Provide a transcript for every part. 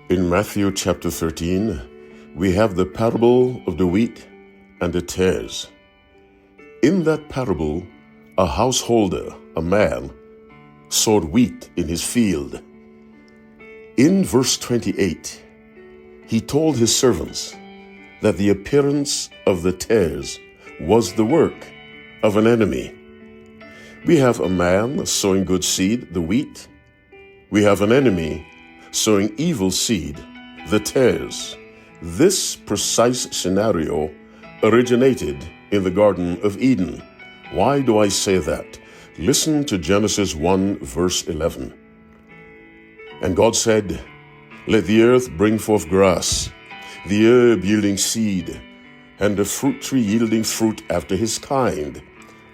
In Matthew chapter 13, we have the parable of the wheat and the tares. In that parable, a householder, a man, sowed wheat in his field. In verse 28, he told his servants that the appearance of the tares was the work of an enemy. We have a man sowing good seed, the wheat. We have an enemy sowing evil seed, the tares. This precise scenario originated in the Garden of Eden. Why do I say that? Listen to Genesis 1 verse 11. And God said, "Let the earth bring forth grass, the herb yielding seed, and the fruit tree yielding fruit after his kind."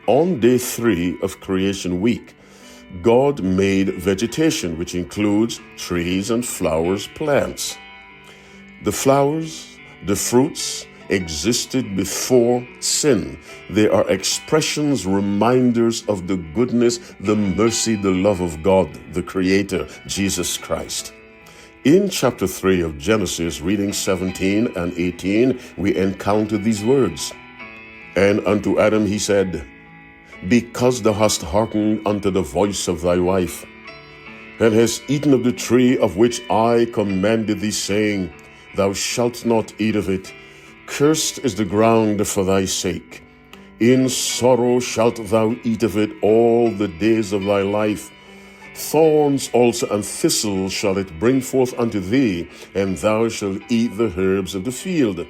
On day 3 of creation week, God made vegetation, which includes trees and flowers, plants. The flowers, the fruits, existed before sin. They are expressions, reminders of the goodness, the mercy, the love of God, the Creator, Jesus Christ. In chapter 3 of Genesis, reading 17 and 18, we encounter these words. "And unto Adam he said, Because thou hast hearkened unto the voice of thy wife, and hast eaten of the tree of which I commanded thee, saying, Thou shalt not eat of it. Cursed is the ground for thy sake. In sorrow shalt thou eat of it all the days of thy life. Thorns also and thistles shall it bring forth unto thee, and thou shalt eat the herbs of the field."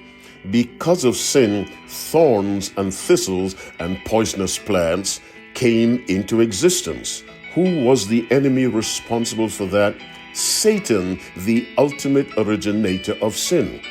Because of sin, thorns and thistles and poisonous plants came into existence. Who was the enemy responsible for that? Satan, the ultimate originator of sin.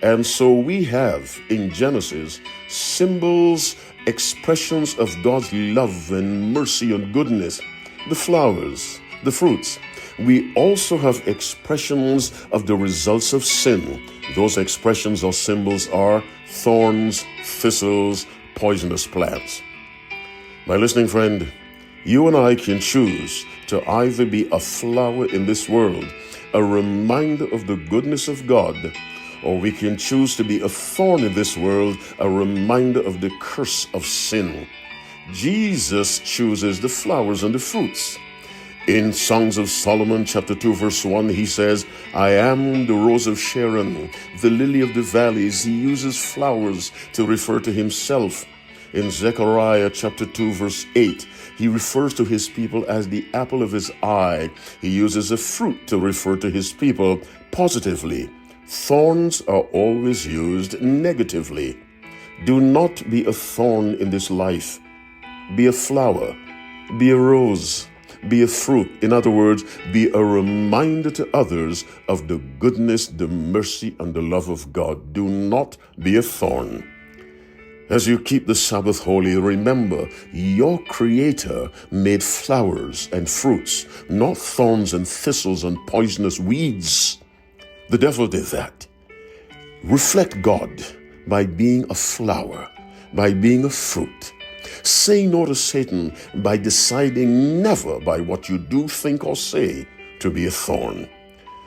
And so we have in Genesis symbols, expressions of God's love and mercy and goodness, the flowers, the fruits. We also have expressions of the results of sin. Those expressions or symbols are thorns, thistles, poisonous plants. My listening friend, you and I can choose to either be a flower in this world, a reminder of the goodness of God, or we can choose to be a thorn in this world, a reminder of the curse of sin. Jesus chooses the flowers and the fruits. In Songs of Solomon, chapter 2, verse 1, he says, "I am the rose of Sharon, the lily of the valleys." He uses flowers to refer to himself. In Zechariah, chapter 2, verse 8, he refers to his people as the apple of his eye. He uses a fruit to refer to his people positively. Thorns are always used negatively. Do not be a thorn in this life. Be a flower. Be a rose. Be a fruit. In other words, be a reminder to others of the goodness, the mercy, and the love of God. Do not be a thorn. As you keep the Sabbath holy, remember your Creator made flowers and fruits, not thorns and thistles and poisonous weeds. The devil did that. Reflect God by being a flower, by being a fruit. Say no to Satan by deciding never by what you do, think, or say to be a thorn.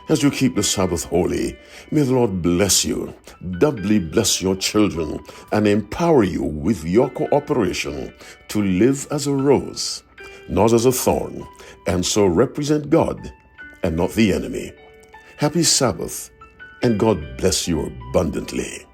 As you keep the Sabbath holy, may the Lord bless you, doubly bless your children, and empower you with your cooperation to live as a rose, not as a thorn, and so represent God and not the enemy. Happy Sabbath, and God bless you abundantly.